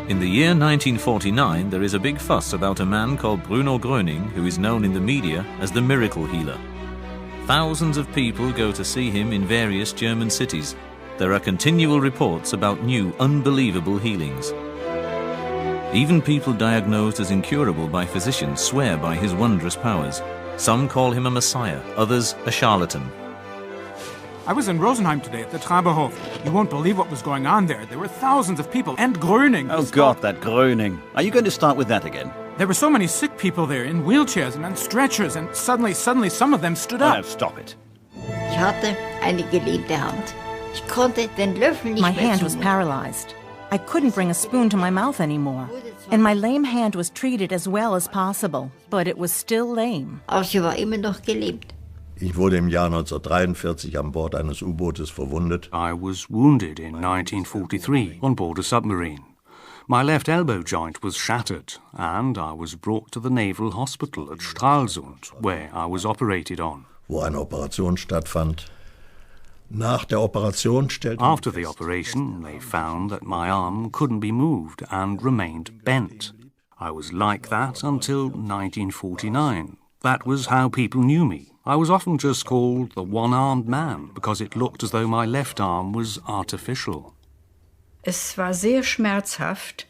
In the year 1949, there is a big fuss about a man called Bruno Groening, who is known in the media as the miracle healer. Thousands of people go to see him in various German cities. There are continual reports about new, unbelievable healings. Even people diagnosed as incurable by physicians swear by his wondrous powers. Some call him a messiah, others a charlatan. I was in Rosenheim today at the Traberhof. You won't believe what was going on there. There were thousands of people, and Groening. Oh God, that Groening. Are you going to start with that again? There were so many sick people there, in wheelchairs and on stretchers, and suddenly some of them stood up. No, stop it. Ich hatte eine gelähmte Hand. Ich konnte den Löffel nicht My mehr hand was zumachen. paralyzed. I couldn't bring a spoon to my mouth anymore. And my lame hand was treated as well as possible, but it was still lame. Aber sie war immer noch gelähmt. Ich wurde im Jahr 1943 an Bord eines U-Bootes verwundet. I was wounded in 1943 on board a submarine. My left elbow joint was shattered, and I was brought to the Naval Hospital at Stralsund, where I was operated on. Wo eine Operation stattfand. Nach der Operation stellte After the operation, they found that my arm couldn't be moved and remained bent. I was like that until 1949. That was how people knew me. I was often just called the one-armed man because it looked as though my left arm was artificial. Es war sehr schmerzhaft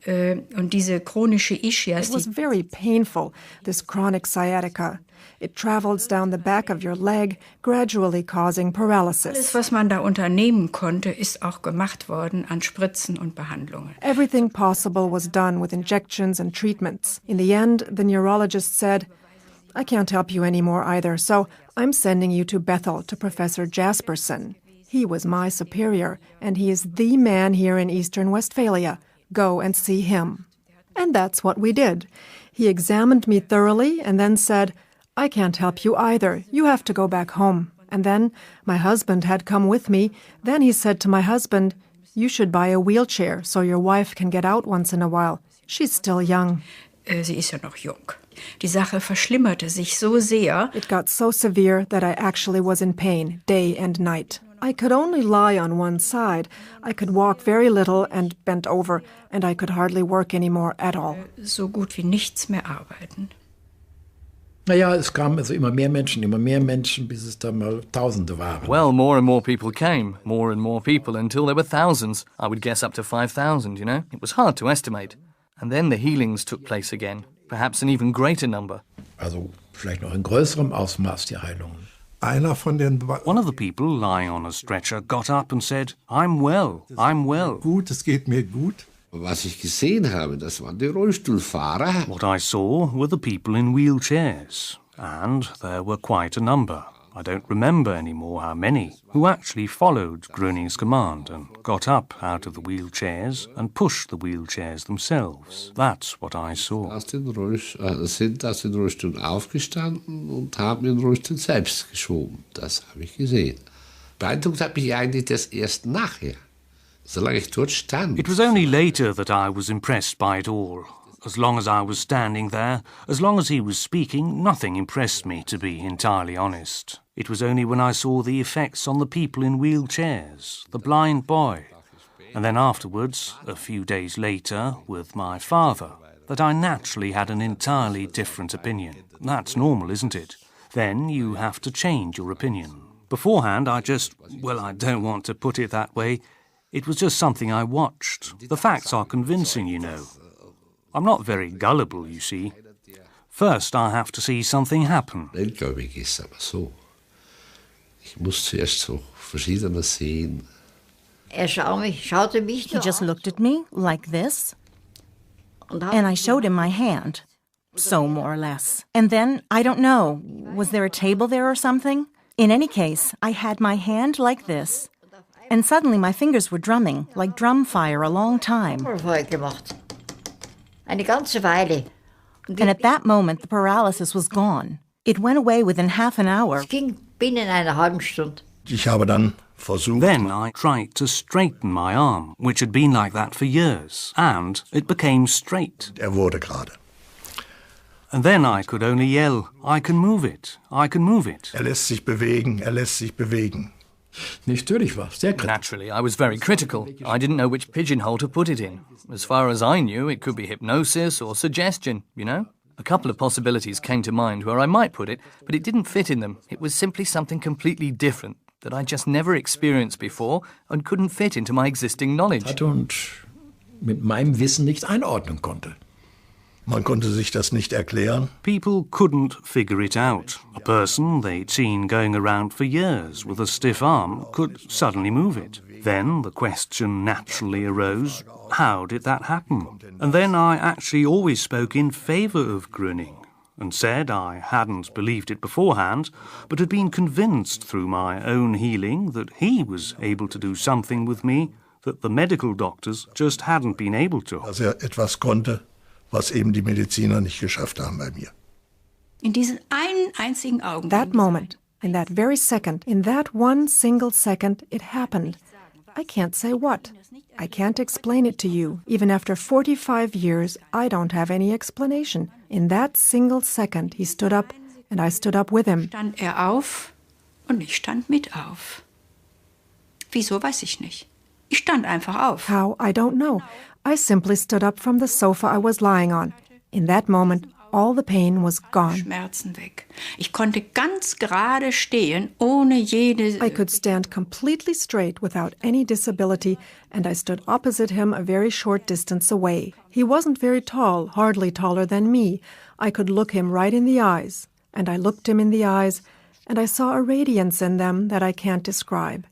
und diese chronische Ischias. It was very painful, this chronic sciatica. It travels down the back of your leg, gradually causing paralysis. Alles, was man da unternehmen konnte, ist auch gemacht worden an Spritzen und Behandlungen. Everything possible was done with injections and treatments. In the end, the neurologist said, I can't help you anymore either, so I'm sending you to Bethel to Professor Jasperson. He was my superior, and he is the man here in Eastern Westphalia. Go and see him. And that's what we did. He examined me thoroughly and then said, I can't help you either. You have to go back home. And then my husband had come with me. Then he said to my husband, you should buy a wheelchair so your wife can get out once in a while. She's still young. Sie ist ja noch jung. Die Sache verschlimmerte sich so sehr. It got so severe that I actually was in pain day and night. I could only lie on one side. I could walk very little and bent over, and I could hardly work anymore at all. So gut wie nichts mehr arbeiten. Naja, es kamen also immer mehr Menschen, bis es dann mal Tausende waren. Well, more and more people came, more and more people, until there were thousands. I would guess up to 5,000, you know? It was hard to estimate. And then the healings took place again, perhaps an even greater number. Also vielleicht noch in größerem Ausmaß die Heilungen. One of the people lying on a stretcher got up and said, I'm well, I'm well. Gut, es geht mir gut. Was ich gesehen habe, das waren die Rollstuhlfahrer. What I saw were the people in wheelchairs, and there were quite a number. I don't remember anymore how many, who actually followed Groening's command and got up out of the wheelchairs and pushed the wheelchairs themselves. That's what I saw. Sind aus den Rollstuhl aufgestanden und haben den Rollstuhl selbst geschoben. Das habe ich gesehen. Beeindruckt hat mich eigentlich das erst nachher, solange ich dort stand. It was only later that I was impressed by it all. As long as I was standing there, as long as he was speaking, nothing impressed me, to be entirely honest. It was only when I saw the effects on the people in wheelchairs, the blind boy, and then afterwards, a few days later, with my father, that I naturally had an entirely different opinion. That's normal, isn't it? Then you have to change your opinion. Beforehand, I don't want to put it that way. It was just something I watched. The facts are convincing, you know. I'm not very gullible, you see. First, I have to see something happen. Glaube ich, ist aber so. Ich muss zuerst so Verschiedenes sehen. Schaute mich He just looked at me like this, and I showed him my hand. So, more or less. And then, I don't know, was there a table there or something? In any case, I had my hand like this, and suddenly my fingers were drumming, like drum fire, a long time. Eine ganze Weile. And at that moment, the paralysis was gone. It went away within half an hour. Es ging binnen einer halben Stunde. Ich habe dann versucht. Then I tried to straighten my arm, which had been like that for years, and it became straight. Wurde gerade. And then I could only yell, I can move it, I can move it. Lässt sich bewegen, lässt sich bewegen. Natürlich war sehr kritisch. Naturally, I was very critical. I didn't know which pigeonhole to put it in. As far as I knew, it could be hypnosis or suggestion, you know? A couple of possibilities came to mind where I might put it, but it didn't fit in them. It was simply something completely different that I just never experienced before and couldn't fit into my existing knowledge. Hatte und mit meinem Wissen nicht einordnen konnte. Man konnte sich das nicht erklären. People couldn't figure it out. A person they'd seen going around for years with a stiff arm could suddenly move it. Then the question naturally arose, how did that happen? And then I actually always spoke in favour of Groening and said I hadn't believed it beforehand, but had been convinced through my own healing that he was able to do something with me that the medical doctors just hadn't been able to. Dass etwas konnte, was eben die Mediziner nicht geschafft haben bei mir. In diesen einen einzigen Augenblick. That moment, in that very second, in that one single second, it happened. I can't say what. I can't explain it to you. Even after 45 years, I don't have any explanation. In that single second, he stood up, and I stood up with him. Stand auf und ich stand mit auf. Wieso, weiß ich nicht. Ich stand einfach auf. How? I don't know. I simply stood up from the sofa I was lying on. In that moment, all the pain was gone. Schmerzen weg. Ich konnte ganz gerade stehen, ohne jede... I could stand completely straight without any disability, and I stood opposite him a very short distance away. He wasn't very tall, hardly taller than me. I could look him right in the eyes, and I looked him in the eyes, and I saw a radiance in them that I can't describe.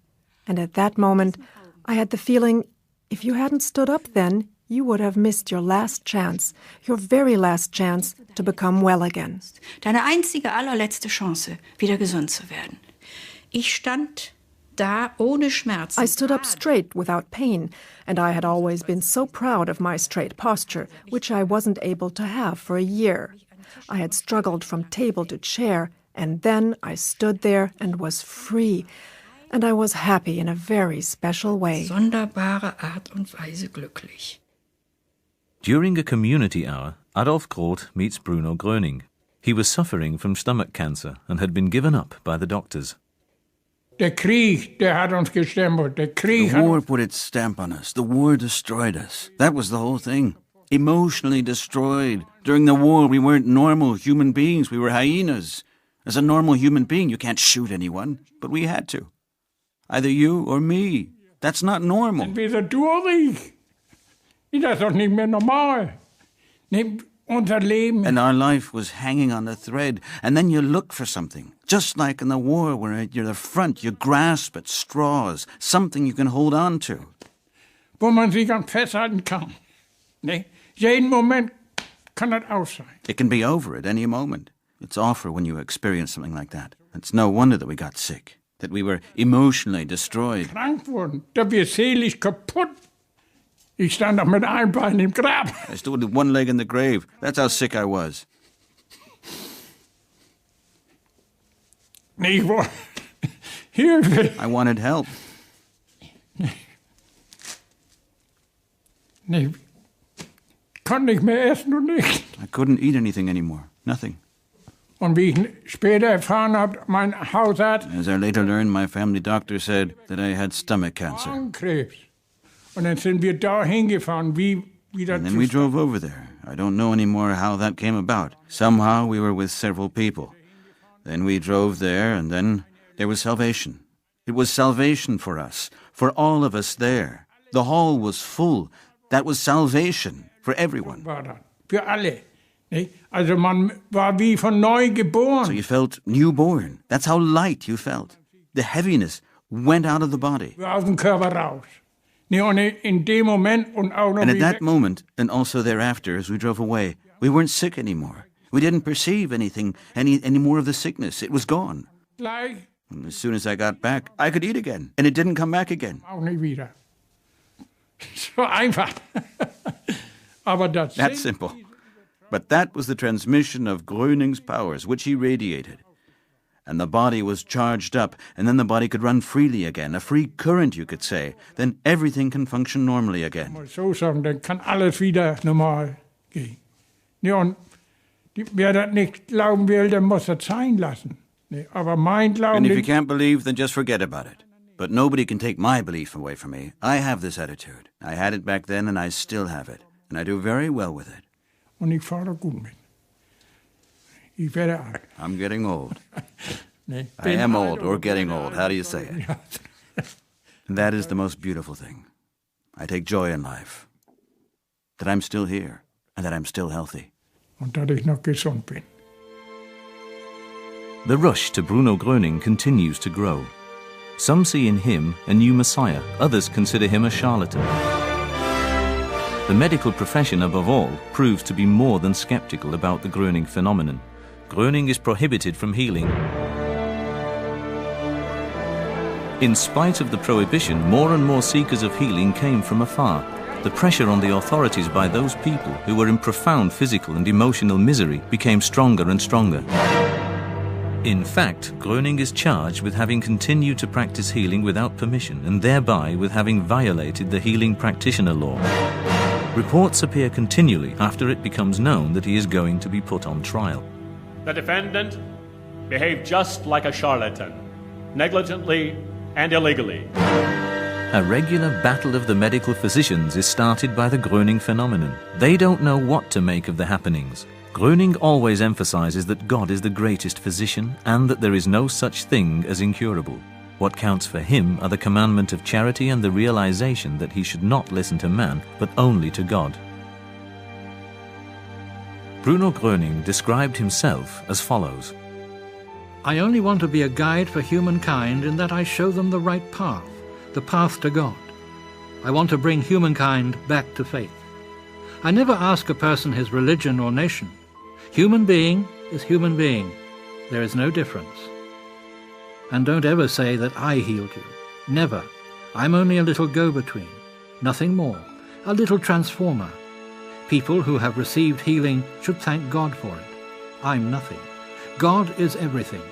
And at that moment, I had the feeling, if you hadn't stood up then, you would have missed your last chance, your very last chance to become well again. Deine einzige, allerletzte Chance, wieder gesund zu werden. Ich stand da ohne Schmerzen. I stood up straight without pain, and I had always been so proud of my straight posture, which I wasn't able to have for a year. I had struggled from table to chair, and then I stood there and was free. And I was happy in a very special way. Sonderbare Art und Weise glücklich. During a community hour, Adolf Groth meets Bruno Groening. He was suffering from stomach cancer and had been given up by the doctors. Der Krieg, der hat uns gestempelt. The war put its stamp on us. The war destroyed us. That was the whole thing. Emotionally destroyed. During the war, we weren't normal human beings. We were hyenas. As a normal human being, you can't shoot anyone. But we had to. Either you or me. That's not normal. Entweder du oder ich. Das ist doch nicht mehr normal. Unser Leben. And our life was hanging on a thread. And then you look for something. Just like in the war, where you're the front, you grasp at straws. Something you can hold on to. Wo man sich an festhalten kann. Jeden Moment kann das aus sein. It can be over at any moment. It's awful when you experience something like that. It's no wonder that we got sick. That we were emotionally destroyed. Krank wurden, dass wir seelisch kaputt. Ich stand da mit einem Bein im Grab. I stood with one leg in the grave. That's how sick I was. Ich wollte Hilfe. I wanted help. Ich konnte nicht mehr essen und nichts. I couldn't eat anything anymore. Nothing. Und wie ich später erfahren habe, mein Hausarzt... As I later learned, my family doctor said that I had stomach cancer. Magenkrebs. Und dann sind wir da hingefahren, wie das... And then we drove over there. I don't know anymore how that came about. Somehow we were with several people. Then we drove there, and then there was salvation. It was salvation for us, for all of us there. The hall was full. That was salvation for everyone. Für alle. Also man war wie von neu geboren. So you felt newborn. That's how light you felt. The heaviness went out of the body. Aus dem Körper raus. Und in dem Moment und auch noch and at that moment, and also thereafter, as we drove away, we weren't sick anymore. We didn't perceive anything, any more of the sickness. It was gone. Gleich. And as soon as I got back, I could eat again. And it didn't come back again. Auch nicht wieder. So einfach. Aber that's simple. But that was the transmission of Groening's powers, which he radiated. And the body was charged up, and then the body could run freely again, a free current, you could say. Then everything can function normally again. Mal so sagen, dann kann alles wieder normal gehen. Und wer das nicht glauben will, der muss das sein lassen. Aber mein Glauben... And if you can't believe, then just forget about it. But nobody can take my belief away from me. I have this attitude. I had it back then and I still have it. And I do very well with it. Und ich fahre gut mit. Ich werde alt. I'm getting old. Nee, I am old, or getting old. How do you say it? And that is the most beautiful thing. I take joy in life. That I'm still here, and that I'm still healthy. Und dass ich noch gesund bin. The rush to Bruno Groening continues to grow. Some see in him a new Messiah, others consider him a charlatan. The medical profession, above all, proves to be more than skeptical about the Groening phenomenon. Groening is prohibited from healing. In spite of the prohibition, more and more seekers of healing came from afar. The pressure on the authorities by those people who were in profound physical and emotional misery became stronger and stronger. In fact, Groening is charged with having continued to practice healing without permission and thereby with having violated the healing practitioner law. Reports appear continually after it becomes known that he is going to be put on trial. The defendant behaved just like a charlatan, negligently and illegally. A regular battle of the medical physicians is started by the Groening phenomenon. They don't know what to make of the happenings. Groening always emphasizes that God is the greatest physician and that there is no such thing as incurable. What counts for him are the commandment of charity and the realization that he should not listen to man, but only to God. Bruno Groening described himself as follows. I only want to be a guide for humankind in that I show them the right path, the path to God. I want to bring humankind back to faith. I never ask a person his religion or nation. Human being is human being. There is no difference. And don't ever say that I healed you. Never. I'm only a little go-between. Nothing more. A little transformer. People who have received healing should thank God for it. I'm nothing. God is everything.